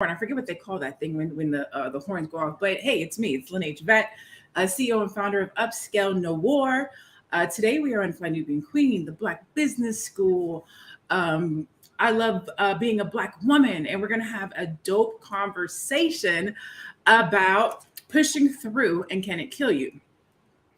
I forget what they call that thing when the horns go off. But hey, it's me. It's Lene Vet, CEO and founder of Upscale No War. Today we are on Fly Nubian Queen, the Black Business School. I love being a Black woman, and we're going to have a dope conversation about pushing through and can it kill you.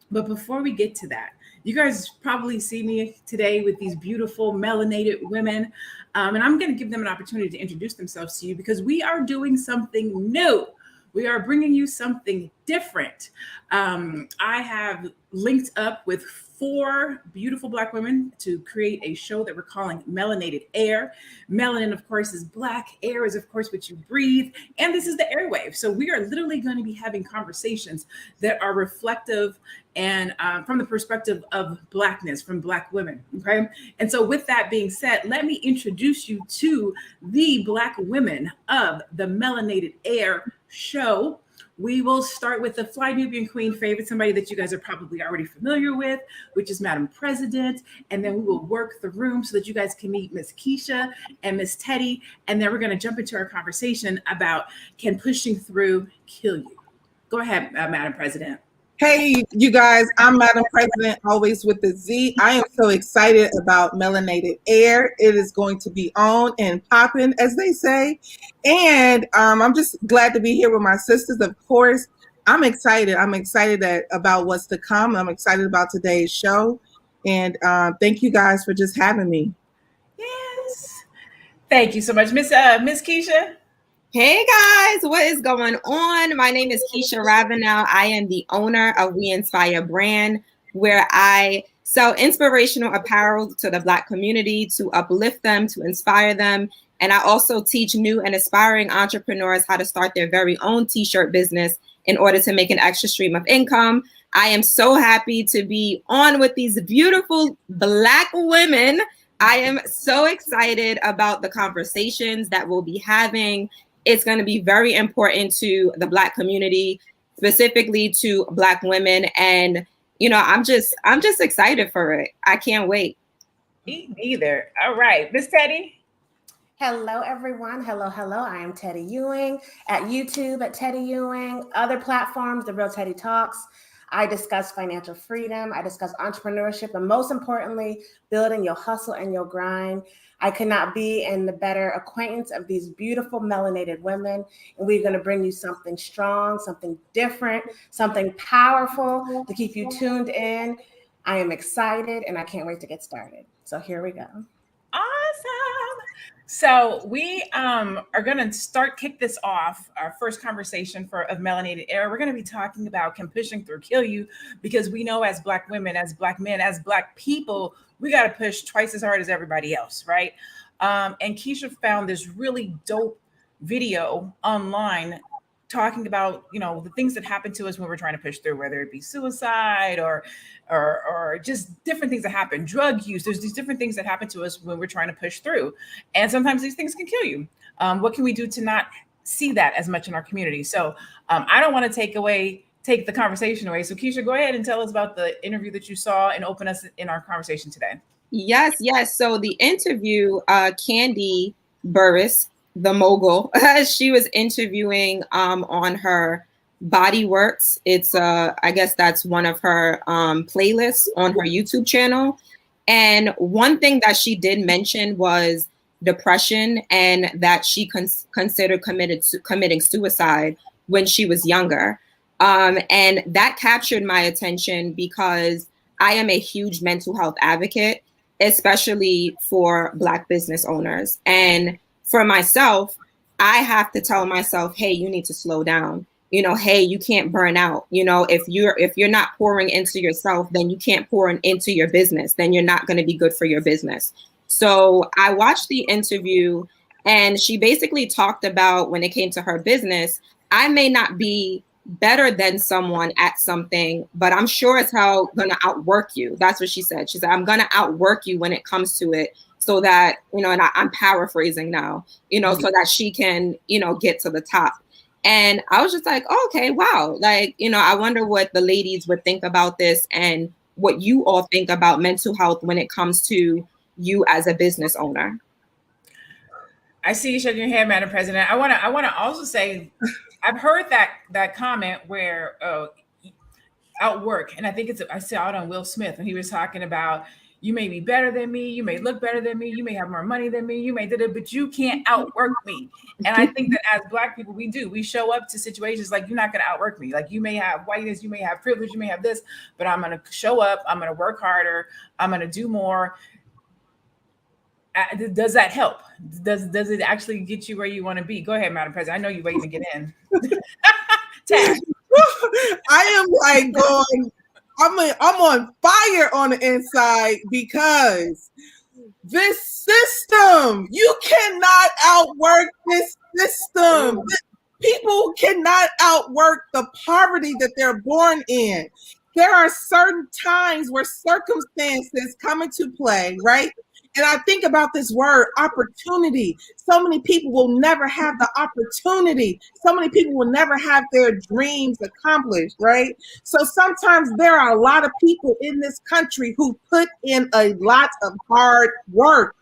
But before we get to that, you guys probably see me today with these beautiful melanated women. And I'm going to give them an opportunity to introduce themselves to you because we are doing something new. We are bringing you something different. I have linked up with 4 beautiful Black women to create a show that we're calling Melanated Air. Melanin, of course, is Black. Air is, of course, what you breathe. And this is the airwave. So we are literally going to be having conversations that are reflective and from the perspective of Blackness, from Black women, okay? And so with that being said, let me introduce you to the Black women of the Melanated Air show. We will start with the Fly Nubian Queen favorite, somebody that you guys are probably already familiar with, which is Madam President. And then we will work the room so that you guys can meet Miss Keisha and Miss Teddy. And then we're going to jump into our conversation about can pushing through kill you? Go ahead, Madam President. Hey, you guys, I'm Madam President, always with the Z. I am so excited about Melanated Air. It is going to be on and popping, as they say. And I'm just glad to be here with my sisters, of course. I'm excited. I'm excited about what's to come. I'm excited about today's show. And thank you guys for just having me. Yes. Thank you so much. Miss Keisha. Hey guys, what is going on? My name is Keisha Ravenel. I am the owner of We Inspire brand, where I sell inspirational apparel to the Black community to uplift them, to inspire them. And I also teach new and aspiring entrepreneurs how to start their very own t-shirt business in order to make an extra stream of income. I am so happy to be on with these beautiful Black women. I am so excited about the conversations that we'll be having. It's going to be very important to the Black community, specifically to Black women. And, you know, I'm just excited for it. I can't wait. Me neither. All right. Miss Teddy. Hello, everyone. Hello. I am Teddy Ewing at YouTube at Teddy Ewing, other platforms, The Real Teddy Talks. I discuss financial freedom. I discuss entrepreneurship, and most importantly, building your hustle and your grind. I could not be in the better acquaintance of these beautiful melanated women. And we're going to bring you something strong, something different, something powerful to keep you tuned in. I am excited and I can't wait to get started. So here we go. Awesome. So we are going to kick this off, our first conversation of Melanated Air. We're going to be talking about can pushing through kill you, because we know as Black women, as Black men, as Black people, we got to push twice as hard as everybody else, right? And Keisha found this really dope video online talking about, you know, the things that happen to us when we're trying to push through, whether it be suicide or just different things that happen, drug use. There's these different things that happen to us when we're trying to push through. And sometimes these things can kill you. What can we do to not see that as much in our community? So I don't want to take the conversation away. So Keisha, go ahead and tell us about the interview that you saw and open us in our conversation today. Yes. So the interview, Candy Burris, the mogul, she was interviewing on her Body Works. It's I guess that's one of her playlists on her YouTube channel. And one thing that she did mention was depression, and that she considered committing suicide when she was younger. And that captured my attention because I am a huge mental health advocate, especially for Black business owners. And for myself, I have to tell myself, hey, you need to slow down. You know, hey, you can't burn out. You know, if you're not pouring into yourself, then you can't pour into your business. Then you're not going to be good for your business. So I watched the interview, and she basically talked about when it came to her business, I may not be better than someone at something, but I'm sure as hell going to outwork you. That's what she said. She said, I'm going to outwork you when it comes to it. So that, you know, and I'm paraphrasing now, you know, so that she can, you know, get to the top. And I was just like, oh, okay, wow. Like, you know, I wonder what the ladies would think about this and what you all think about mental health when it comes to you as a business owner. I see you shaking your head, Madam President. I want to also say, I've heard that comment where outwork, and I think I saw it on Will Smith when he was talking about, you may be better than me, you may look better than me, you may have more money than me, you may do it, but you can't outwork me. And I think that as Black people, we show up to situations like, you're not going to outwork me. Like, you may have whiteness, you may have privilege, you may have this, but I'm going to show up, I'm going to work harder, I'm going to do more. Does that help? Does it actually get you where you want to be? Go ahead, Madam President. I know you're waiting to get in. Tag. I am like going, I'm on fire on the inside because this system, you cannot outwork this system. People cannot outwork the poverty that they're born in. There are certain times where circumstances come into play, right? And I think about this word, opportunity. So many people will never have the opportunity. So many people will never have their dreams accomplished, right? So sometimes there are a lot of people in this country who put in a lot of hard work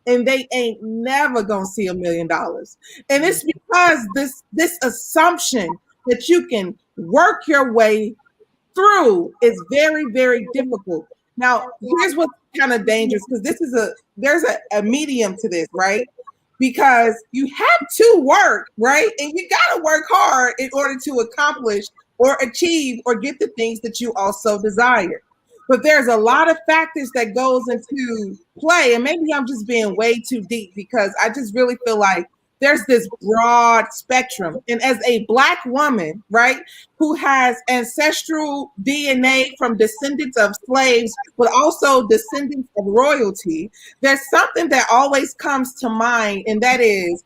and they ain't never gonna see $1 million. And it's because this assumption that you can work your way through is very, very difficult. Now, here's what's kind of dangerous, because there's a medium to this, right? Because you have to work, right? And you got to work hard in order to accomplish or achieve or get the things that you also desire. But there's a lot of factors that goes into play. And maybe I'm just being way too deep, because I just really feel like there's this broad spectrum. And as a Black woman, right, who has ancestral DNA from descendants of slaves, but also descendants of royalty, there's something that always comes to mind. And that is,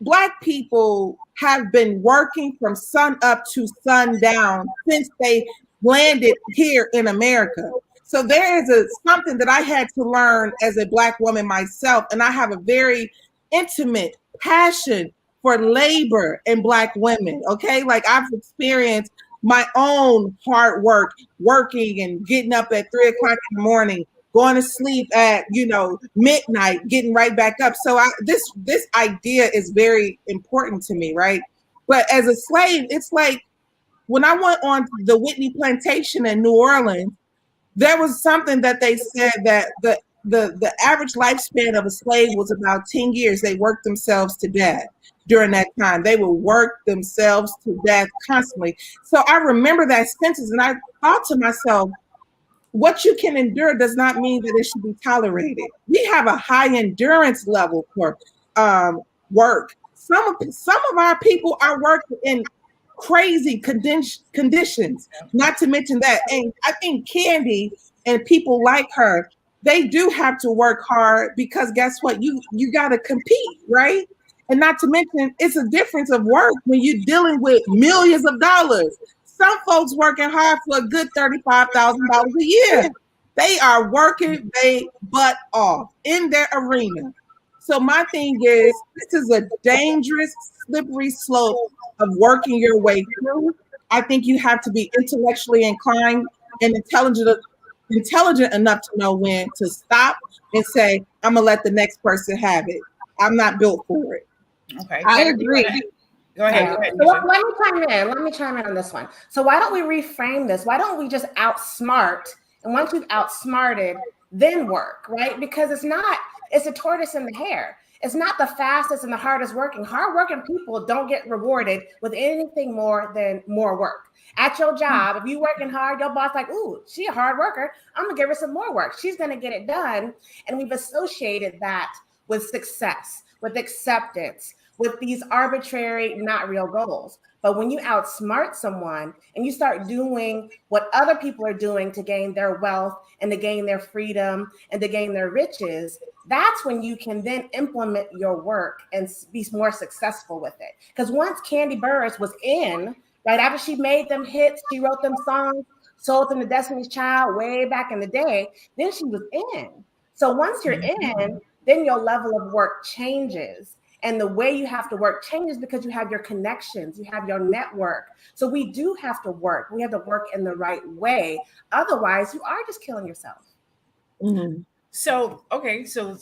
Black people have been working from sun up to sundown since they landed here in America. So there is something that I had to learn as a Black woman myself. And I have a very intimate passion for labor and Black women. Okay. Like, I've experienced my own hard work, working and getting up at 3 o'clock in the morning, going to sleep at, midnight, getting right back up. So this idea is very important to me. Right. But as a slave, it's like, when I went on the Whitney Plantation in New Orleans, there was something that they said that the average lifespan of a slave was about 10 years. They worked themselves to death during that time. They would work themselves to death constantly. So I remember that sentence, and I thought to myself, what you can endure does not mean that it should be tolerated. We have a high endurance level for work. Some of our people are working in crazy conditions, not to mention that. And I think Candy and people like her, they do have to work hard, because guess what? You got to compete, right? And not to mention, it's a difference of work when you're dealing with millions of dollars. Some folks working hard for a good $35,000 a year. They are working their butt off in their arena. So my thing is, this is a dangerous, slippery slope of working your way through. I think you have to be intellectually inclined and intelligent enough to know when to stop and say, I'm gonna let the next person have it. I'm not built for it. Okay. I agree. Go ahead. So let me chime in. Let me chime in on this one. So why don't we reframe this? Why don't we just outsmart? And once we've outsmarted, then work, right? Because it's a tortoise in the hare. It's not the fastest and the hardest working. Hardworking people don't get rewarded with anything more than more work. At your job, if you working hard, your boss like, ooh, she a hard worker. I'm gonna give her some more work. She's gonna get it done. And we've associated that with success, with acceptance, with these arbitrary, not real goals. But when you outsmart someone and you start doing what other people are doing to gain their wealth and to gain their freedom and to gain their riches, that's when you can then implement your work and be more successful with it. Because once Kandi Burruss was in, right after she made them hits, she wrote them songs, sold them to Destiny's Child way back in the day, then she was in. So once you're in, then your level of work changes. And the way you have to work changes because you have your connections, you have your network. So we do have to work. We have to work in the right way. Otherwise, you are just killing yourself. Mm-hmm. So, okay. So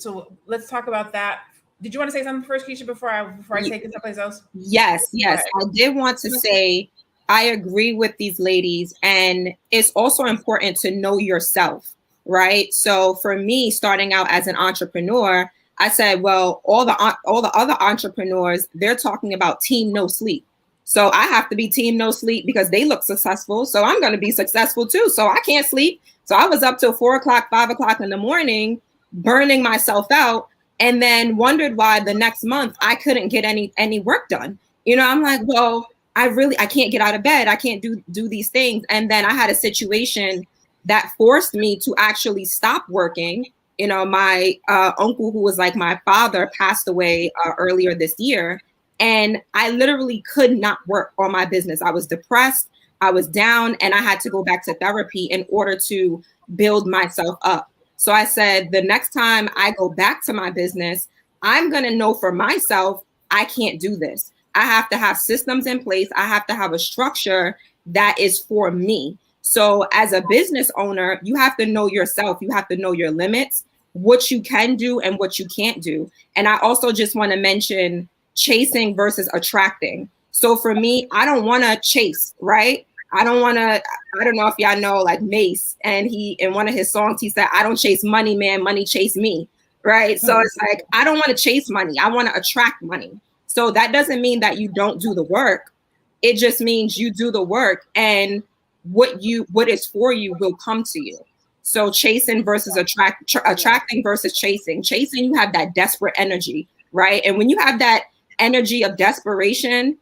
let's talk about that Did you want to say something first, Keisha, before I take it someplace else? Yes. I did want to say I agree with these ladies, and it's also important to know yourself, right? So for me, starting out as an entrepreneur, I said, well, all the other entrepreneurs, they're talking about team no sleep. So I have to be team no sleep because they look successful. So I'm going to be successful too. So I can't sleep. So I was up till 4 o'clock, 5 o'clock in the morning, burning myself out, and then wondered why the next month I couldn't get any work done. I'm like, well, I can't get out of bed. I can't do these things. And then I had a situation that forced me to actually stop working. My uncle, who was like my father, passed away earlier this year. And I literally could not work on my business. I was depressed, I was down, and I had to go back to therapy in order to build myself up. So I said, the next time I go back to my business, I'm going to know for myself, I can't do this. I have to have systems in place. I have to have a structure that is for me. So as a business owner, you have to know yourself. You have to know your limits, what you can do and what you can't do. And I also just want to mention chasing versus attracting. So for me, I don't want to chase, right? I don't know if y'all know like Mace, and he, in one of his songs, he said, I don't chase money, man, money chase me. Right. So it's like, I don't want to chase money. I want to attract money. So that doesn't mean that you don't do the work. It just means you do the work, and what is for you will come to you. So chasing versus attracting versus chasing. Chasing, you have that desperate energy, right? And when you have that energy of desperation,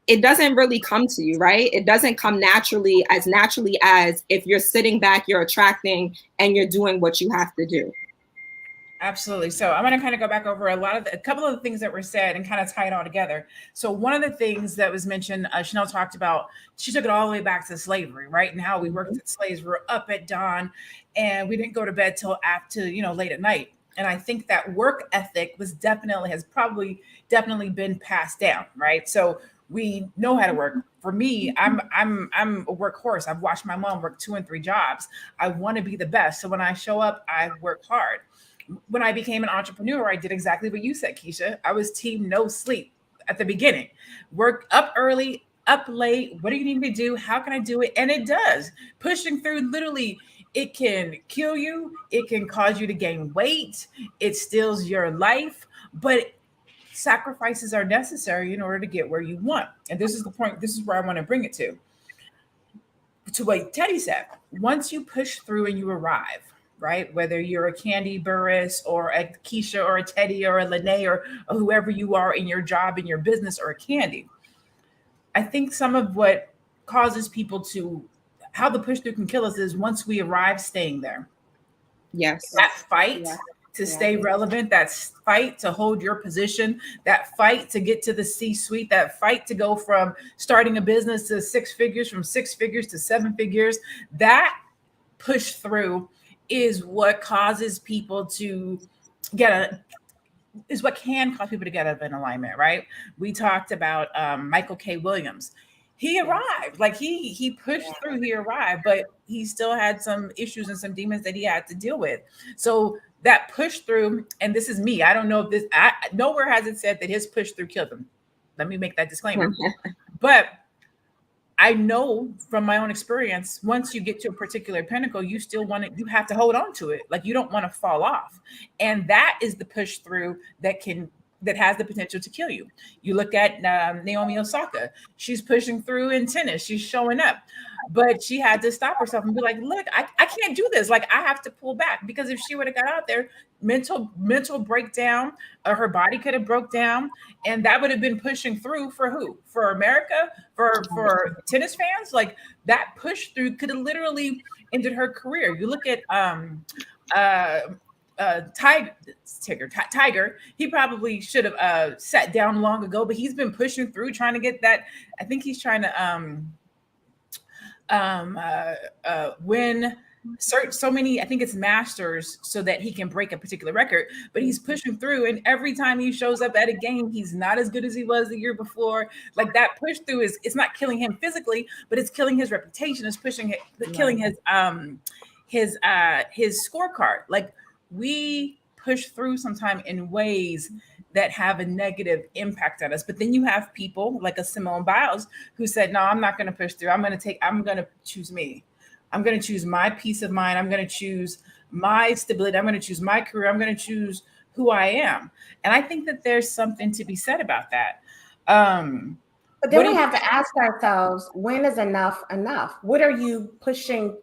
it doesn't really come to you, right? It doesn't come naturally as if you're sitting back, you're attracting, and you're doing what you have to do. Absolutely. So I'm going to kind of go back over a couple of the things that were said and kind of tie it all together. So one of the things that was mentioned, Chanel talked about, she took it all the way back to slavery, right? And how we worked as slaves. We were up at dawn and we didn't go to bed till after, late at night. And I think that work ethic has probably been passed down, right? So we know how to work. For me, I'm a workhorse. I've watched my mom work 2 and 3 jobs. I want to be the best. So when I show up, I work hard. When I became an entrepreneur, I did exactly what you said, Keisha. I was team no sleep at the beginning. Work up early, up late. What do you need me to do? How can I do it? And it does. Pushing through, literally, it can kill you. It can cause you to gain weight. It steals your life. But sacrifices are necessary in order to get where you want. And this is the point. This is where I want to bring it to what Teddy said. Once you push through and you arrive, right? Whether you're a Candy Burris or a Keisha or a Teddy or a Lene or whoever you are in your job, in your business, or a Candy. I think some of what causes people how the push through can kill us is once we arrive, staying there. Yes. That fight to stay relevant, that fight to hold your position, that fight to get to the C-suite, that fight to go from starting a business to 6 figures, from 6 figures to 7 figures, that push through is what causes people to is what can cause people to get out of an alignment, right? We talked about Michael K. Williams. He arrived, like he pushed through, he arrived, but he still had some issues and some demons that he had to deal with. So that push through, and this is me, I don't know if nowhere has it said that his push through killed him. Let me make that disclaimer. But I know from my own experience, once you get to a particular pinnacle, you have to hold on to it. Like you don't want to fall off. And that is the push through that has the potential to kill you. You look at Naomi Osaka. She's pushing through in tennis. She's showing up. But she had to stop herself and be like, look, I can't do this. Like I have to pull back, because if she would have got out there, mental breakdown, her body could have broke down. And that would have been pushing through for who? For America? For tennis fans? Like that push through could have literally ended her career. You look at Tiger, he probably should have sat down long ago, but he's been pushing through, trying to get that. I think he's trying to win so many, I think it's masters, so that he can break a particular record, but he's pushing through. And every time he shows up at a game, he's not as good as he was the year before. Like that push through it's not killing him physically, but it's killing his reputation. It's killing his scorecard. Like we push through sometime in ways that have a negative impact on us. But then you have people like a Simone Biles who said, no, I'm not going to push through. I'm going to choose me. I'm going to choose my peace of mind. I'm going to choose my stability. I'm going to choose my career. I'm going to choose who I am. And I think that there's something to be said about that. But then we have to ask ourselves, when is enough enough? What are you pushing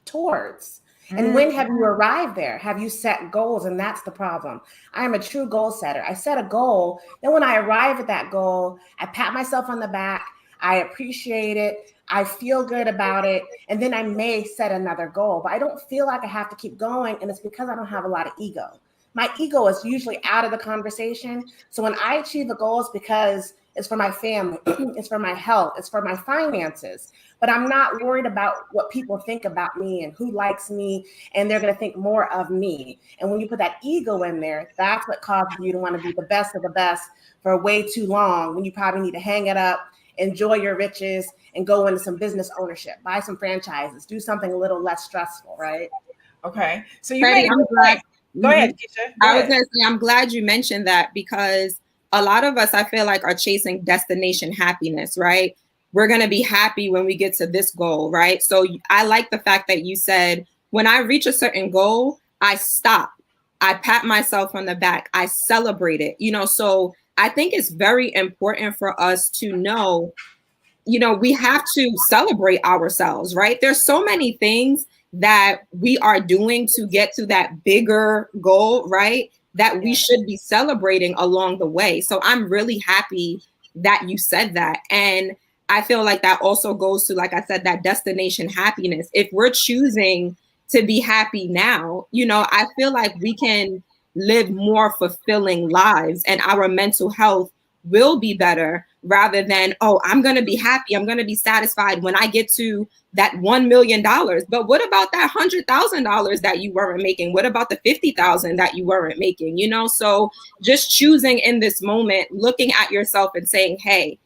towards? And when have you arrived there? Have you set goals? And that's the problem. I am a true goal setter. I set a goal. Then when I arrive at that goal, I pat myself on the back. I appreciate it. I feel good about it. And then I may set another goal, but I don't feel like I have to keep going. And it's because I don't have a lot of ego. My ego is usually out of the conversation. So when I achieve a goal, it's because it's for my family, it's for my health, it's for my finances. But I'm not worried about what people think about me and who likes me, and they're going to think more of me. And when you put that ego in there, that's what causes you to want to be the best of the best for way too long, when you probably need to hang it up, enjoy your riches, and go into some business ownership, buy some franchises, do something a little less stressful, right? Okay. So you Freddie, made a good point. Go ahead, Keisha. I was going to say, I'm glad you mentioned that, because a lot of us, I feel like, are chasing destination happiness, right? We're going to be happy when we get to this goal, right? So I like the fact that you said, when I reach a certain goal, I stop. I pat myself on the back. I celebrate it, so I think it's very important for us to know, we have to celebrate ourselves, right? There's so many things that we are doing to get to that bigger goal, right? That we should be celebrating along the way. So I'm really happy that you said that. And I feel like that also goes to, like I said, that destination happiness. If we're choosing to be happy now, I feel like we can live more fulfilling lives, and our mental health will be better, rather than, oh, I'm going to be happy, I'm going to be satisfied when I get to that $1 million. But what about that $100,000 that you weren't making? What about the $50,000 that you weren't making? So just choosing in this moment, looking at yourself and saying, hey,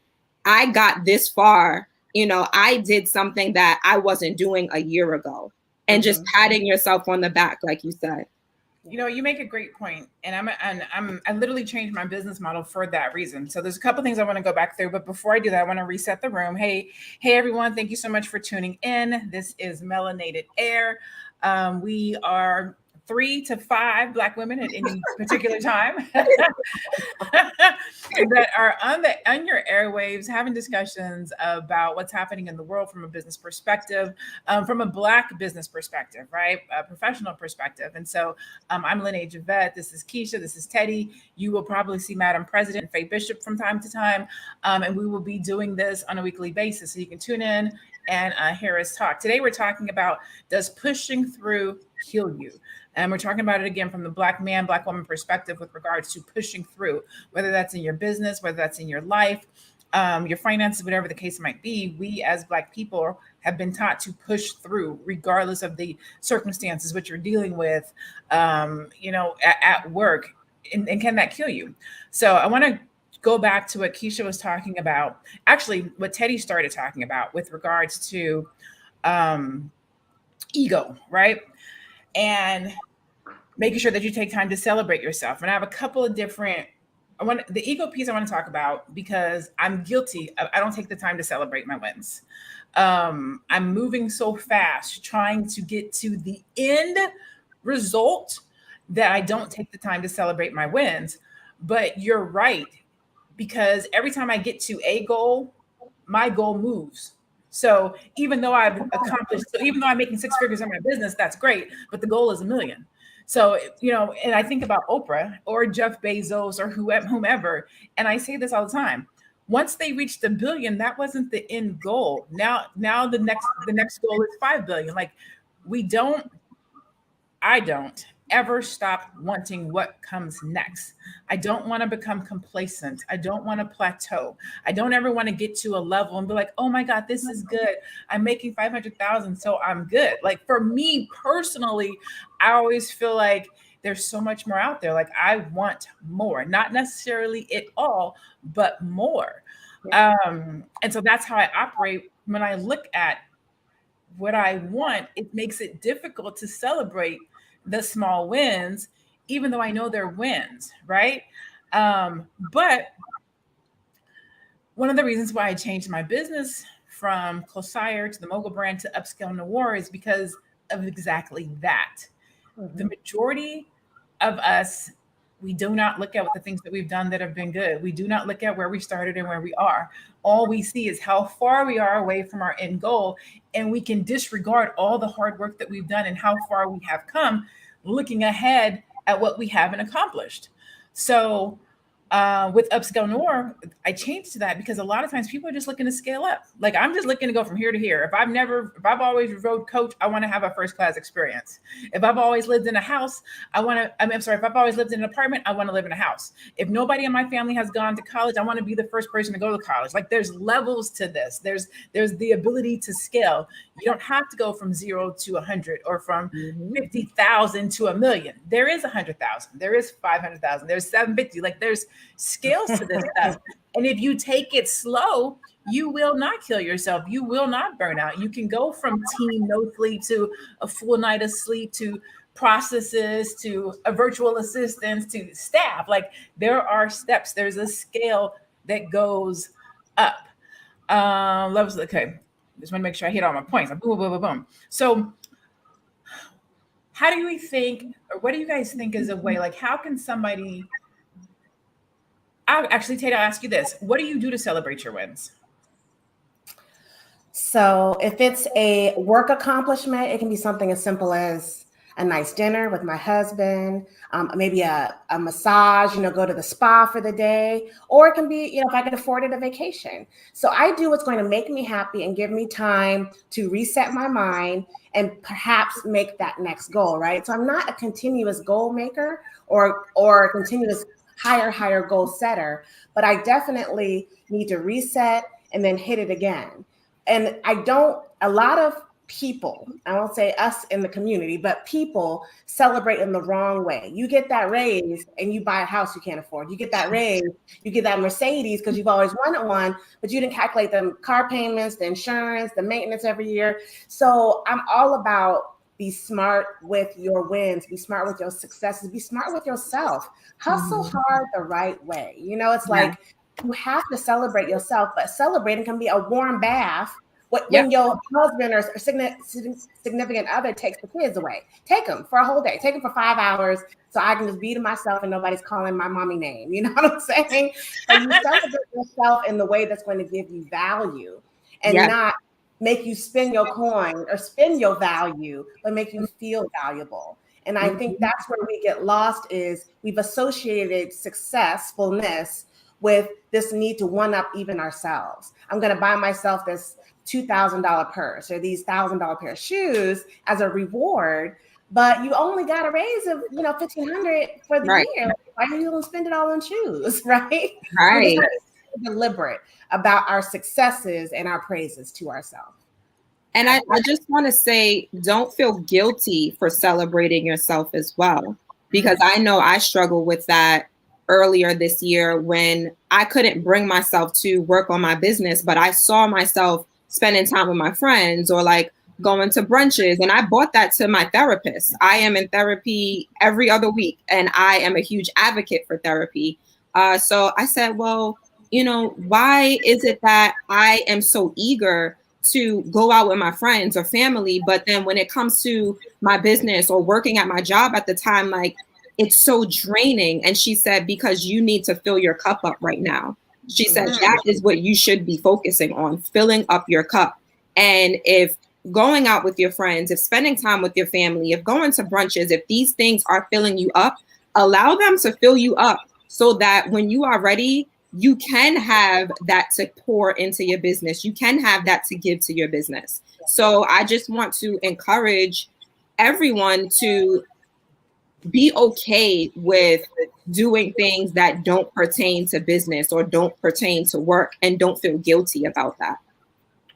I got this far. I did something that I wasn't doing a year ago, and just patting yourself on the back, like you said. You make a great point, and I literally changed my business model for that reason. So there's a couple things I want to go back through, but before I do that, I want to reset the room. Hey everyone, thank you so much for tuning in. This is Melanated Air. We are 3 to 5 Black women at any particular time that are on your airwaves, having discussions about what's happening in the world from a business perspective, from a Black business perspective, right? A professional perspective. And so I'm Lene Javette. This is Keisha. This is Teddy. You will probably see Madam President Faye Bishop from time to time. And we will be doing this on a weekly basis. So you can tune in and hear us talk. Today, we're talking about, does pushing through heal you? And we're talking about it again from the Black man, Black woman perspective with regards to pushing through, whether that's in your business, whether that's in your life, your finances, whatever the case might be. We as Black people have been taught to push through regardless of the circumstances which you're dealing with, at work. And can that kill you? So I want to go back to what Keisha was talking about, actually what Teddy started talking about with regards to ego, right? And making sure that you take time to celebrate yourself. And I have a couple of different, the ego piece I want to talk about, because I'm guilty. I don't take the time to celebrate my wins. I'm moving so fast, trying to get to the end result, that I don't take the time to celebrate my wins. But you're right, because every time I get to a goal, my goal moves. So even though I've accomplished, so even though I'm making 6 figures in my business, that's great, but the goal is $1 million. So, and I think about Oprah or Jeff Bezos or whomever, and I say this all the time. Once they reached $1 billion, that wasn't the end goal. Now the next goal is 5 billion. Like, I don't ever stop wanting what comes next. I don't want to become complacent. I don't want to plateau. I don't ever want to get to a level and be like, oh my God, this is good. I'm making 500,000, so I'm good. Like, for me personally, I always feel like there's so much more out there. Like, I want more, not necessarily it all, but more. And so that's how I operate. When I look at what I want, it makes it difficult to celebrate the small wins, even though I know they're wins, right? But one of the reasons why I changed my business from Closire to the Mogul brand to Upscale Noir is because of exactly that. The majority of us, we do not look at what the things that we've done that have been good. We do not look at where we started and where we are. All we see is how far we are away from our end goal. And we can disregard all the hard work that we've done and how far we have come, looking ahead at what we haven't accomplished. So with Upscale Noir, I changed to that because a lot of times people are just looking to scale up. Like I'm just looking to go from here to here. If I've always rode coach, I want to have a first class experience. If I've always lived in a house, if I've always lived in an apartment, I want to live in a house. If nobody in my family has gone to college, I want to be the first person to go to college. Like there's levels to this. There's the ability to scale. You don't have to go from 0 to 100 or from 50,000 to 1,000,000. There is 100,000. There is 500,000. There's 750. Like there's scales to this stuff. And if you take it slow, you will not kill yourself. You will not burn out. You can go from team no sleep to a full night of sleep to processes to a virtual assistant to staff. Like there are steps. There's a scale that goes up. Levels. Okay. Just want to make sure I hit all my points. Boom, boom, boom, boom. So how do you think, or what do you guys think is a way, like how can somebody, Tate, I'll ask you this. What do you do to celebrate your wins? So if it's a work accomplishment, it can be something as simple as a nice dinner with my husband, maybe a massage, go to the spa for the day, or it can be, if I can afford it, a vacation. So I do what's going to make me happy and give me time to reset my mind and perhaps make that next goal, right? So I'm not a continuous goal maker or a continuous higher goal setter, but I definitely need to reset and then hit it again. And a lot of people, I won't say us in the community, but people celebrate in the wrong way. You get that raise and you buy a house you can't afford. You get that raise, you get that Mercedes because you've always wanted one, but you didn't calculate the car payments, the insurance, the maintenance every year. So I'm all about be smart with your wins, be smart with your successes, be smart with yourself, hustle hard the right way. It's like you have to celebrate yourself, but celebrating can be a warm bath. When your husband or significant other takes the kids away, take them for a whole day, take them for 5 hours so I can just be to myself and nobody's calling my mommy name. You know what I'm saying? So you celebrate yourself in the way that's going to give you value and not make you spend your coin or spend your value, but make you feel valuable. And I think that's where we get lost is we've associated successfulness with this need to one-up even ourselves. I'm going to buy myself this $2,000 purse or these $1,000 pair of shoes as a reward, but you only got a raise of $1,500 for the year. Why are you going to spend it all on shoes, right? Right. Deliberate about our successes and our praises to ourselves. And I just want to say, don't feel guilty for celebrating yourself as well, because I know I struggled with that earlier this year when I couldn't bring myself to work on my business, but I saw myself spending time with my friends or like going to brunches. And I brought that to my therapist. I am in therapy every other week, and I am a huge advocate for therapy. So I said, well, why is it that I am so eager to go out with my friends or family, but then when it comes to my business or working at my job at the time, like it's so draining? And she said, because you need to fill your cup up right now. She said, that is what you should be focusing on, filling up your cup. And if going out with your friends, if spending time with your family, if going to brunches, if these things are filling you up, allow them to fill you up so that when you are ready, you can have that to pour into your business. You can have that to give to your business. So I just want to encourage everyone to be okay with doing things that don't pertain to business or don't pertain to work, and don't feel guilty about that.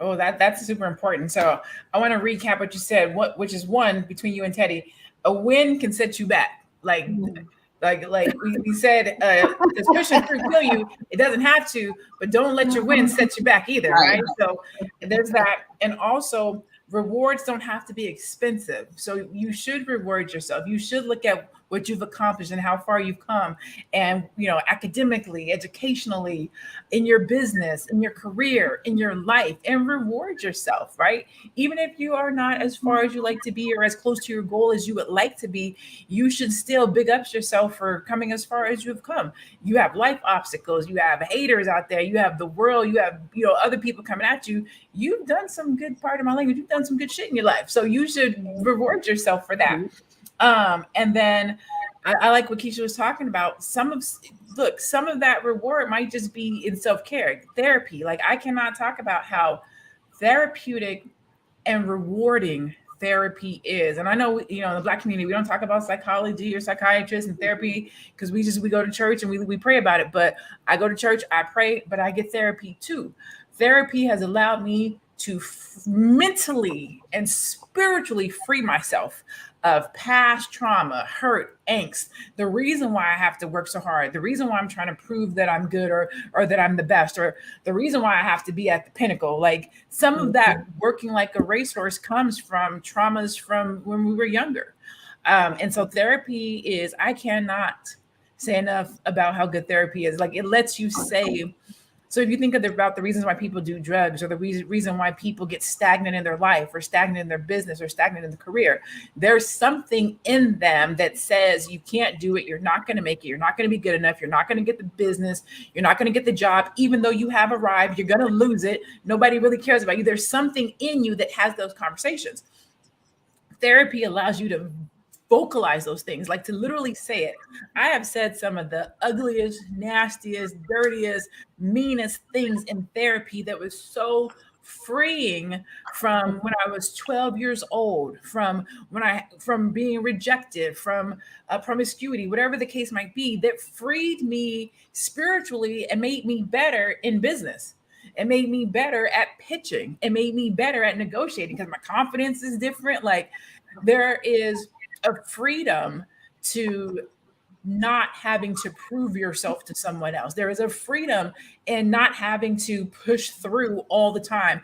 Oh, that's super important. So I want to recap what you said, which is one, between you and Teddy, a win can set you back. Like we said, does pushing through kill you? It doesn't have to, but don't let your win set you back either, right? So there's that. And also, rewards don't have to be expensive. So you should reward yourself. You should look at what you've accomplished and how far you've come, and academically, educationally, in your business, in your career, in your life, and reward yourself, right? Even if you are not as far as you like to be or as close to your goal as you would like to be, you should still big up yourself for coming as far as you've come. You have life obstacles, you have haters out there, you have the world, you have other people coming at you. You've done some good, part of my language, you've done some good shit in your life, so you should reward yourself for that. And then I like what Keisha was talking about. Some of that reward might just be in self-care, therapy. Like, I cannot talk about how therapeutic and rewarding therapy is. And I know, in the Black community, we don't talk about psychology or psychiatrists and therapy because we go to church and we pray about it. But I go to church, I pray, but I get therapy too. Therapy has allowed me to mentally and spiritually free myself of past trauma, hurt, angst. The reason why I have to work so hard, the reason why I'm trying to prove that I'm good or that I'm the best, or the reason why I have to be at the pinnacle. Like, some of that working like a racehorse comes from traumas from when we were younger. And so therapy is, I cannot say enough about how good therapy is. Like, it lets you say, so if you think about the reasons why people do drugs, or the reason why people get stagnant in their life, or stagnant in their business, or stagnant in the career, there's something in them that says you can't do it, you're not going to make it, you're not going to be good enough, you're not going to get the business, you're not going to get the job, even though you have arrived, you're going to lose it, nobody really cares about you. There's something in you that has those conversations. Therapy allows you to vocalize those things, like to literally say it. I have said some of the ugliest, nastiest, dirtiest, meanest things in therapy that was so freeing, from when I was 12 years old, from being rejected, from promiscuity, whatever the case might be, that freed me spiritually and made me better in business. It made me better at pitching. It made me better at negotiating because my confidence is different. Like, there is a freedom to not having to prove yourself to someone else. There is a freedom in not having to push through all the time.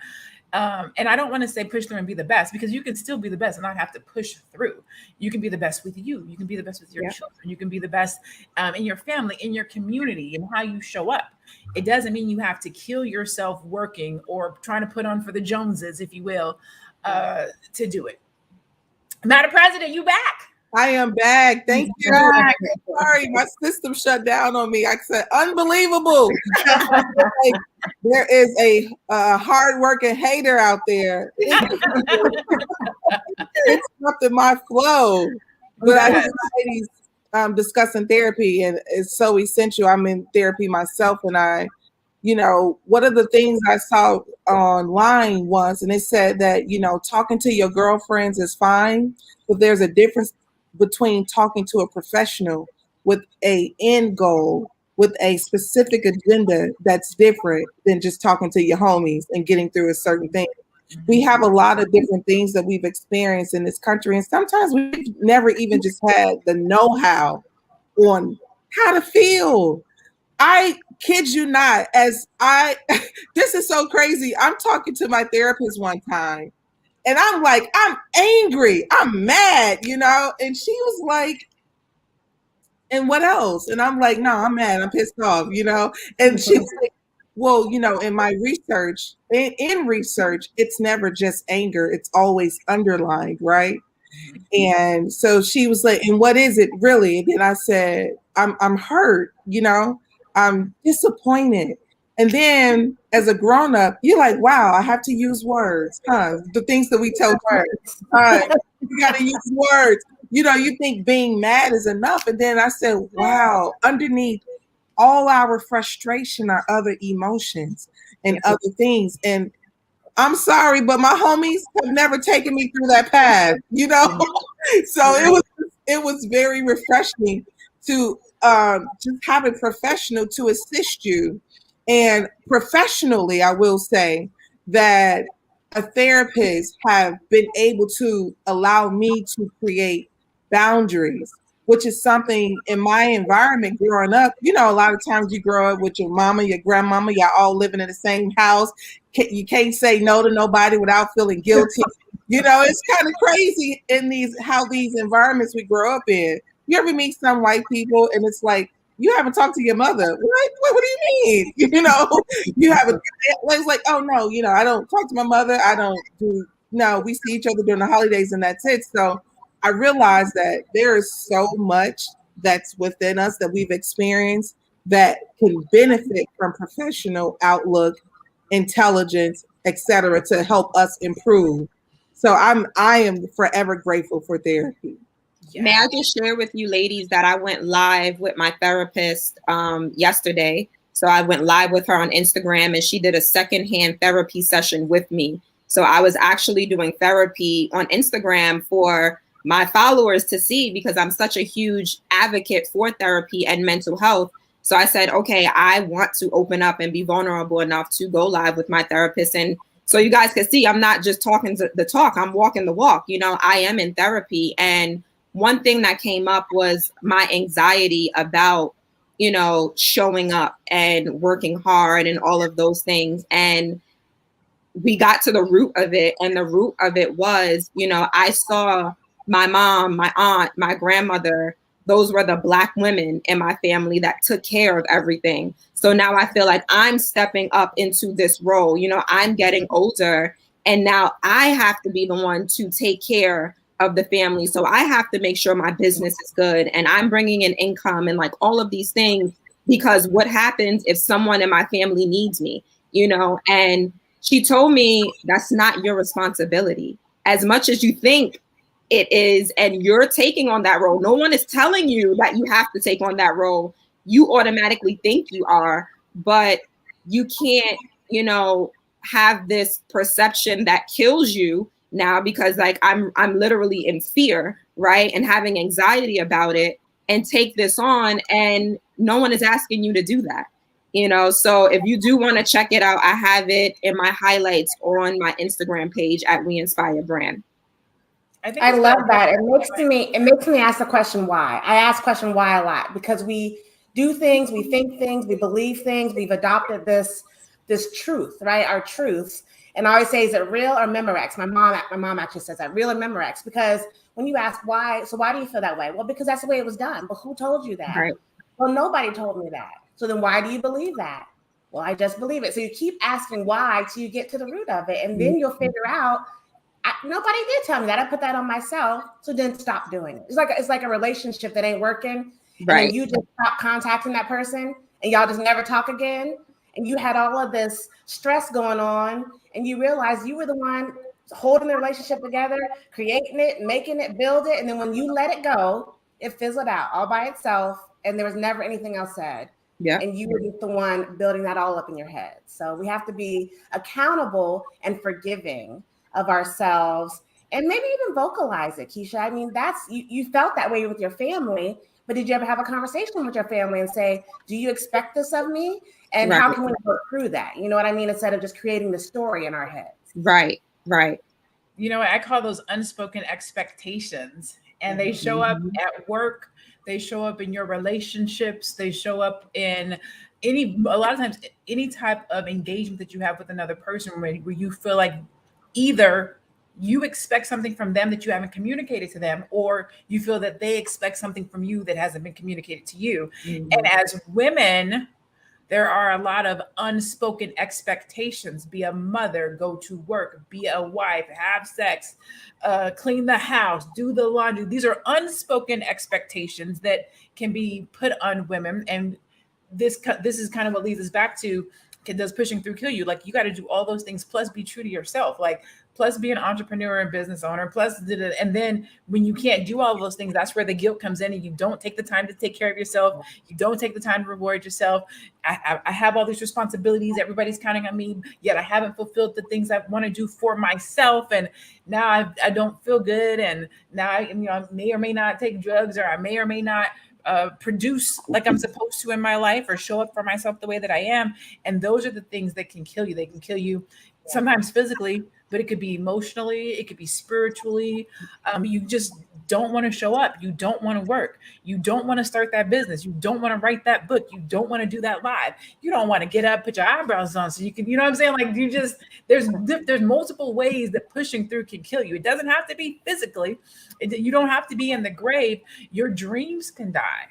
And I don't want to say push through and be the best, because you can still be the best and not have to push through. You can be the best with you. You can be the best with your children. You can be the best in your family, in your community, and how you show up. It doesn't mean you have to kill yourself working or trying to put on for the Joneses, if you will, to do it. Madam President, you back? I am back. Thank you. Sorry, my system shut down on me. I said, unbelievable. Like, there is a hardworking hater out there. It's interrupted my flow. But I hear ladies discussing therapy, and it's so essential. I'm in therapy myself, and one of the things I saw online once, and it said that, talking to your girlfriends is fine, but there's a difference between talking to a professional with a end goal, with a specific agenda that's different than just talking to your homies and getting through a certain thing. We have a lot of different things that we've experienced in this country, and sometimes we've never even just had the know-how on how to feel. I kid you not, this is so crazy. I'm talking to my therapist one time, and I'm like, I'm angry, I'm mad, and she was like, and what else? And I'm like, no, I'm mad, I'm pissed off, and she's like, well, in my research, in research, it's never just anger, it's always underlined, right? And so she was like, and what is it really? And then I said, I'm hurt, I'm disappointed. And then as a grown-up, you're like, wow, I have to use words, huh? The things that we tell words. You got to use words. You think being mad is enough. And then I said, wow, underneath all our frustration are other emotions and other things. And I'm sorry, but my homies have never taken me through that path, So it was very refreshing to just have a professional to assist you. And professionally, I will say that a therapist have been able to allow me to create boundaries, which is something in my environment growing up. A lot of times you grow up with your mama, your grandmama, y'all all living in the same house. You can't say no to nobody without feeling guilty. It's kind of crazy in how these environments we grow up in. you ever meet some white people and it's like, you haven't talked to your mother. What do you mean? You know, you have it's like, oh no, you know, I don't talk to my mother. I don't do, no, we see each other during the holidays and that's it. So I realized that there is so much that's within us that we've experienced that can benefit from professional outlook, intelligence, etc., to help us improve. So I am forever grateful for therapy. Yeah. May I just share with you ladies that I went live with my therapist yesterday. So I went live with her on Instagram and she did a secondhand therapy session with me. So I was actually doing therapy on Instagram for my followers to see because I'm such a huge advocate for therapy and mental health. So I said, okay, I want to open up and be vulnerable enough to go live with my therapist. And so you guys can see I'm not just talking the talk, I'm walking the walk. You know, I am in therapy. And one thing that came up was my anxiety about, you know, showing up and working hard and all of those things. And we got to the root of it. And the root of it was, you know, I saw my mom, my aunt, my grandmother, those were the Black women in my family that took care of everything. So now I feel like I'm stepping up into this role. You know, I'm getting older and now I have to be the one to take care of the family. So I have to make sure my business is good and I'm bringing in income and like all of these things, because what happens if someone in my family needs me, you know? And she told me that's not your responsibility. As much as you think it is, and you're taking on that role. No one is telling you that you have to take on that role. You automatically think you are, but you can't, you know, have this perception that kills you now because like I'm literally in fear, right? And having anxiety about it and take this on and no one is asking you to do that. You know, so if you do want to check it out, I have it in my highlights on my Instagram page at We Inspire Brand. I love that. It makes me ask the question why. I ask the question why a lot because we do things, we think things, we believe things, we've adopted this truth, right? Our truths. And I always say, is it real or Memorex? My mom actually says that, real or Memorex? Because when you ask why, so why do you feel that way? Well, because that's the way it was done. But who told you that? Right. Well, nobody told me that. So then why do you believe that? Well, I just believe it. So you keep asking why till you get to the root of it. And then you'll figure out, nobody did tell me that. I put that on myself. So then stop doing it. It's like a relationship that ain't working. Right. And you just stop contacting that person and y'all just never talk again. And you had all of this stress going on and you realize you were the one holding the relationship together, creating it, making it, build it. And then when you let it go, it fizzled out all by itself. And there was never anything else said. Yeah. And you were the one building that all up in your head. So we have to be accountable and forgiving of ourselves and maybe even vocalize it, Keisha. I mean, that's you felt that way with your family, but did you ever have a conversation with your family and say, do you expect this of me? And right. How can we work through that? You know what I mean? Instead of just creating the story in our heads. Right. You know, I call those unspoken expectations, and they show up at work. They show up in your relationships. They show up in a lot of times, any type of engagement that you have with another person where you feel like either you expect something from them that you haven't communicated to them, or you feel that they expect something from you that hasn't been communicated to you. Mm-hmm. And as women, there are a lot of unspoken expectations. Be a mother, go to work, be a wife, have sex, clean the house, do the laundry. These are unspoken expectations that can be put on women. And this is kind of what leads us back to, does pushing through kill you? Like, you got to do all those things, plus be true to yourself, like plus be an entrepreneur and business owner, plus, and then when you can't do all of those things, that's where the guilt comes in, and you don't take the time to take care of yourself. You don't take the time to reward yourself. I have all these responsibilities. Everybody's counting on me, yet I haven't fulfilled the things I want to do for myself. And now I don't feel good. And now I may or may not take drugs, or I may or may not produce like I'm supposed to in my life, or show up for myself the way that I am. And those are the things that can kill you. They can kill you sometimes physically, but it could be emotionally, it could be spiritually. You just don't want to show up. You don't want to work. You don't want to start that business. You don't want to write that book. You don't want to do that live. You don't want to get up, put your eyebrows on so you can, you know what I'm saying? Like you just, there's multiple ways that pushing through can kill you. It doesn't have to be physically. You don't have to be in the grave. Your dreams can die.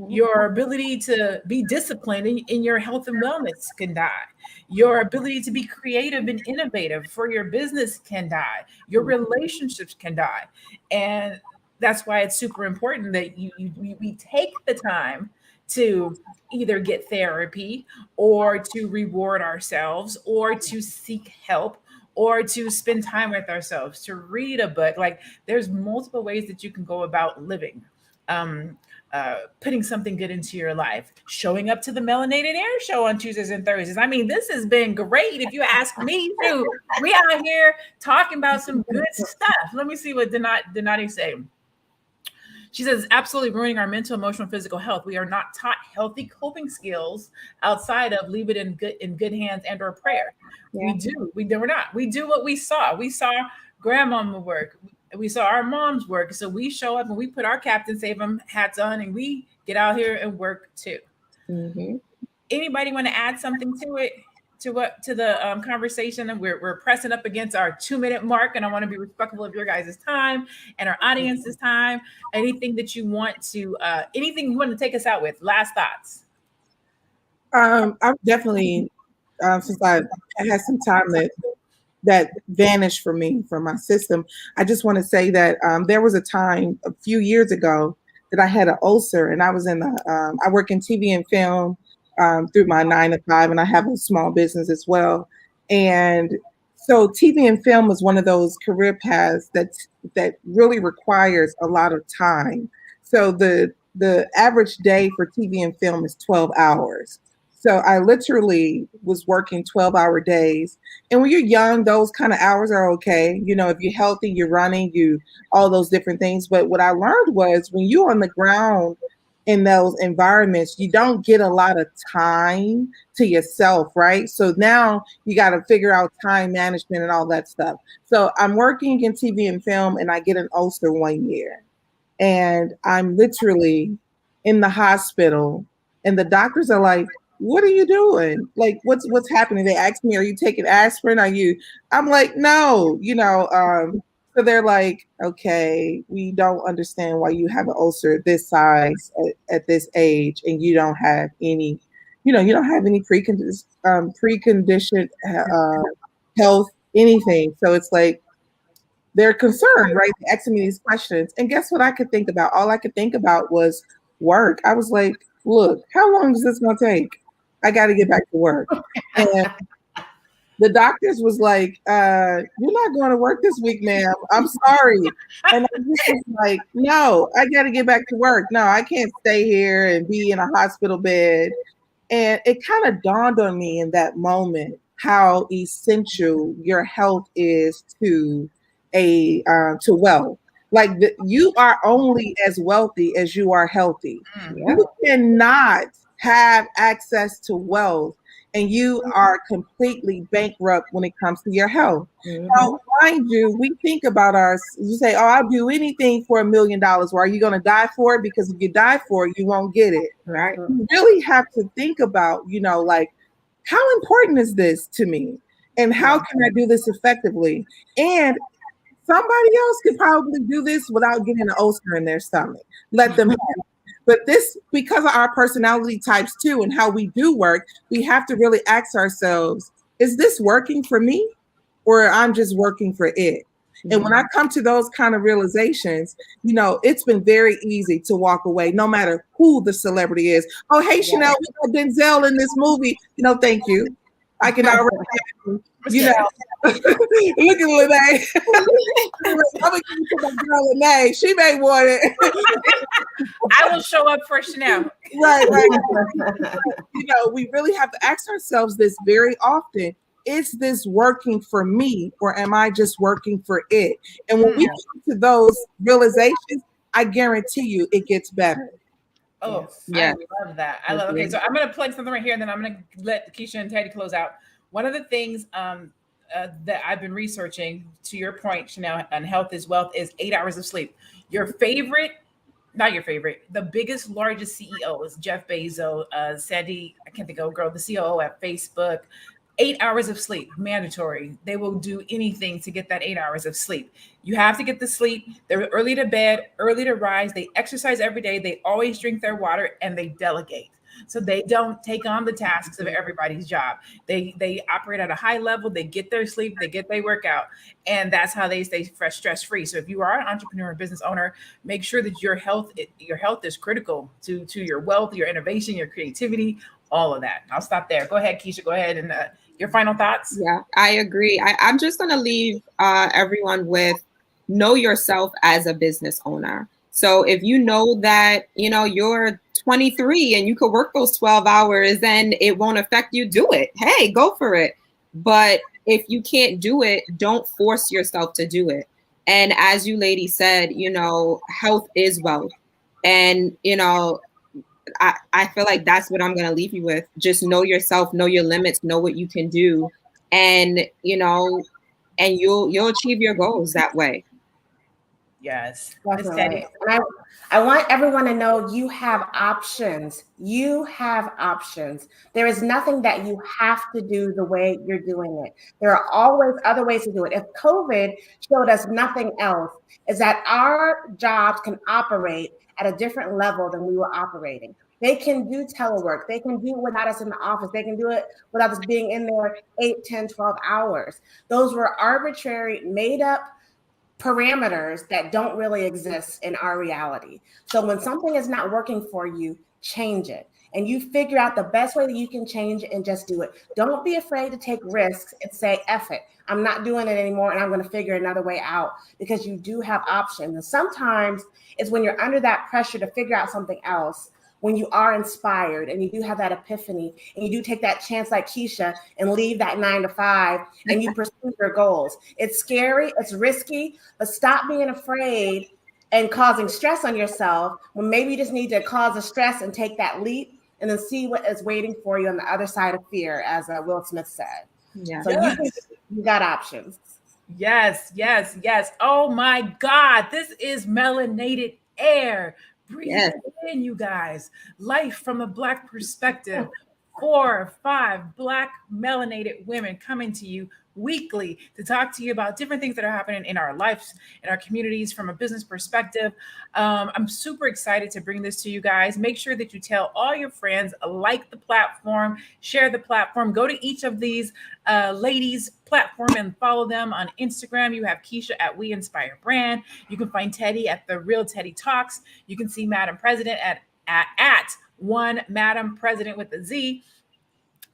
Your ability to be disciplined in your health and wellness can die. Your ability to be creative and innovative for your business can die. Your relationships can die. And that's why it's super important that we take the time to either get therapy or to reward ourselves or to seek help or to spend time with ourselves, to read a book. Like there's multiple ways that you can go about living. Putting something good into your life, showing up to the Melanated Air show on Tuesdays and Thursdays. I mean, this has been great. If you ask me, too, we out here talking about some good stuff. Let me see what Donati say. She says, absolutely ruining our mental, emotional, physical health. We are not taught healthy coping skills outside of leave it in good hands and or prayer. Yeah. We're not. We do what we saw. We saw grandmama work. We saw our moms work. So we show up and we put our Captain Save 'em hats on and we get out here and work too. Mm-hmm. Anybody want to add something to it? To the conversation? And we're pressing up against our 2-minute mark, and I want to be respectful of your guys' time and our audience's time. Anything that you want to, anything you want to take us out with? Last thoughts. I'm definitely, since I had some time that vanished from me, from my system, I just want to say that there was a time a few years ago that I had an ulcer, and I was in the, I work in TV and film through my 9 to 5, and I have a small business as well. And so TV and film is one of those career paths that really requires a lot of time. So the average day for TV and film is 12 hours. So I literally was working 12-hour days. And when you're young, those kind of hours are okay. You know, if you're healthy, you're running, all those different things. But what I learned was when you're on the ground in those environments, you don't get a lot of time to yourself, right? So now you got to figure out time management and all that stuff. So I'm working in TV and film, and I get an ulcer one year. And I'm literally in the hospital, and the doctors are like, what are you doing? Like, what's happening? They ask me, are you taking aspirin? I'm like, no, so they're like, okay, we don't understand why you have an ulcer this size at this age, and you don't have any, you don't have any preconditioned health, anything. So it's like, they're concerned, right? They're asking me these questions. And guess what I could think about? All I could think about was work. I was like, look, how long is this going to take? I got to get back to work. And the doctors was like, you're not going to work this week, ma'am. I'm sorry. And I just was like, no, I got to get back to work. No, I can't stay here and be in a hospital bed. And it kind of dawned on me in that moment how essential your health is to wealth. Like you are only as wealthy as you are healthy. Yeah. You cannot have access to wealth and you are completely bankrupt when it comes to your health. Mm-hmm. Now, mind you, we think about you say, oh, I'll do anything for $1 million. Well, are you going to die for it? Because if you die for it, you won't get it. Right. You really have to think about, like, how important is this to me? And how can I do this effectively? And somebody else could probably do this without getting an ulcer in their stomach. Let them have it. But this, because of our personality types too, and how we do work, we have to really ask ourselves, is this working for me or I'm just working for it? Mm-hmm. And when I come to those kind of realizations, it's been very easy to walk away, no matter who the celebrity is. Oh, hey, Chanel, we got Denzel in this movie. Thank you. I can already, look at Lene. I'm gonna give you to my girl Lene. She may want it. I will show up for Chanel. Right. We really have to ask ourselves this very often. Is this working for me or am I just working for it? And when we come to those realizations, I guarantee you it gets better. Oh, yeah. I love that. Okay, so I'm going to plug something right here, and then I'm going to let Keisha and Teddy close out. One of the things that I've been researching, to your point, Chanel, on health is wealth, is 8 hours of sleep. Your favorite, not your favorite, the biggest, largest CEOs, Jeff Bezos, Sandy, I can't think of, girl, the COO at Facebook, 8 hours of sleep, mandatory. They will do anything to get that 8 hours of sleep. You have to get the sleep. They're early to bed, early to rise. They exercise every day. They always drink their water, and they delegate. So they don't take on the tasks of everybody's job. They operate at a high level. They get their sleep. They get their workout, and that's how they stay fresh, stress free. So if you are an entrepreneur or business owner, make sure that your health is critical to your wealth, your innovation, your creativity, all of that. I'll stop there. Go ahead, Keisha. Go ahead and your final thoughts. Yeah, I agree. I'm just going to leave everyone with know yourself as a business owner. So if you know that, you're 23 and you could work those 12 hours and it won't affect you, do it. Hey, go for it. But if you can't do it, don't force yourself to do it. And as you ladies said, health is wealth. And, I feel like that's what I'm going to leave you with. Just know yourself, know your limits, know what you can do. And, and you'll achieve your goals that way. Yes. Definitely. And I want everyone to know you have options. You have options. There is nothing that you have to do the way you're doing it. There are always other ways to do it. If COVID showed us nothing else, is that our jobs can operate at a different level than we were operating. They can do telework. They can do it without us in the office. They can do it without us being in there 8, 10, 12 hours. Those were arbitrary, made up parameters that don't really exist in our reality. So when something is not working for you, change it. And you figure out the best way that you can change it and just do it. Don't be afraid to take risks and say, F it, I'm not doing it anymore and I'm going to figure another way out, because you do have options. And sometimes it's when you're under that pressure to figure out something else, when you are inspired and you do have that epiphany and you do take that chance like Keisha and leave that 9 to 5 and you pursue your goals. It's scary, it's risky, but stop being afraid and causing stress on yourself when maybe you just need to cause a stress and take that leap and then see what is waiting for you on the other side of fear, as Will Smith said. Yeah. So you got options. Yes, yes, yes. Oh my God, this is melanated air. Breathe Yes. it in, you guys. Life from a Black perspective. 4 or 5 Black melanated women coming to you weekly to talk to you about different things that are happening in our lives, in our communities from a business perspective. I'm super excited to bring this to you guys. Make sure that you tell all your friends, like the platform, share the platform, go to each of these ladies' platform and follow them on Instagram. You have Keisha at We Inspire Brand. You can find Teddy at The Real Teddy Talks. You can see Madam President at One Madam President with a Z.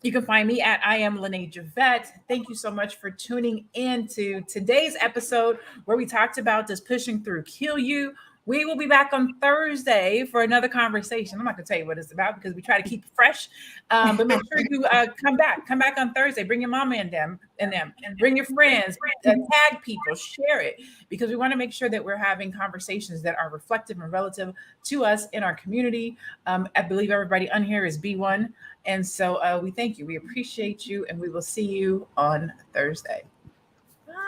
You can find me at I am Lene Javette. Thank you so much for tuning in to today's episode where we talked about does pushing through kill you? We will be back on Thursday for another conversation. I'm not going to tell you what it's about because we try to keep it fresh. But make sure you come back on Thursday. Bring your mama and them, and bring your friends, tag people, share it, because we want to make sure that we're having conversations that are reflective and relative to us in our community. I believe everybody on here is B1. And so we thank you. We appreciate you. And we will see you on Thursday.